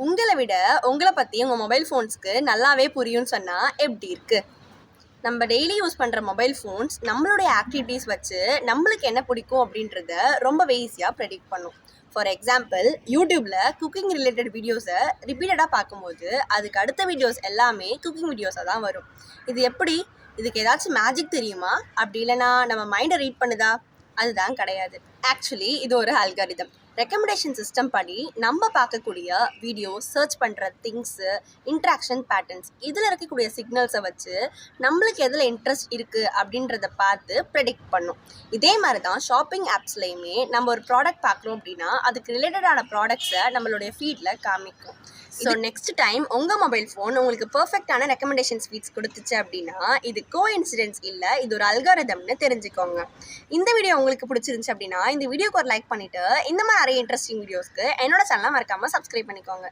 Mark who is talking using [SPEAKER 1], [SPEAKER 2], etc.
[SPEAKER 1] உங்களை விட உங்களை பற்றி உங்கள் மொபைல் ஃபோன்ஸ்க்கு நல்லாவே புரியும்னு சொன்னால் எப்படி இருக்குது? நம்ம டெய்லி யூஸ் பண்ணுற மொபைல் ஃபோன்ஸ் நம்மளுடைய ஆக்டிவிட்டீஸ் வச்சு நம்மளுக்கு என்ன பிடிக்கும் அப்படின்றத ரொம்பவே ஈஸியாக ப்ரெடிக்ட் பண்ணும். ஃபார் எக்ஸாம்பிள், யூடியூப்பில் குக்கிங் ரிலேட்டட் வீடியோஸை ரிப்பீட்டடாக பார்க்கும்போது அதுக்கு அடுத்த வீடியோஸ் எல்லாமே குக்கிங் வீடியோஸாக தான் வரும். இது எப்படி? இதுக்கு ஏதாச்சும் மேஜிக் தெரியுமா? அப்படி இல்லைனா நம்ம மைண்டை ரீட் பண்ணுதா? அதுதான் கிடையாது. ஆக்சுவலி இது ஒரு அல்காரிதம். ரெக்கமெண்டேஷன் சிஸ்டம் படி நம்ம பார்க்கக்கூடிய வீடியோ, சர்ச் பண்ணுற திங்ஸு, இன்ட்ராக்ஷன் பேட்டர்ன்ஸ், இதில் இருக்கக்கூடிய சிக்னல்ஸை வச்சு நம்மளுக்கு எதில் இன்ட்ரெஸ்ட் இருக்குது அப்படின்றத பார்த்து ப்ரெடிக்ட் பண்ணும். இதே மாதிரி தான் ஷாப்பிங் ஆப்ஸ்லையுமே நம்ம ஒரு ப்ராடக்ட் பார்க்குறோம் அப்படின்னா அதுக்கு ரிலேட்டடான ப்ராடக்ட்ஸை நம்மளுடைய ஃபீடில் காமிக்கும். ஸோ நெக்ஸ்ட் டைம் உங்கள் மொபைல் ஃபோன் உங்களுக்கு பர்ஃபெக்டான ரெக்கமெண்டேஷன் ஃபீட்ஸ் கொடுத்துச்சு அப்படின்னா இது கோஇன்சிடென்ஸ் இல்லை, இது ஒரு அல்காரிதம்னு தெரிஞ்சுக்கோங்க. இந்த வீடியோ உங்களுக்கு பிடிச்சிருந்துச்சு அப்படின்னா இந்த வீடியோக்கு ஒரு லைக் பண்ணிவிட்டு இந்த மாதிரி நிறைய இன்ட்ரெஸ்டிங் வீடியோஸ்க்கு என்னோட சேனலை மறக்காமல் சப்ஸ்கிரைப் பண்ணிக்கோங்க.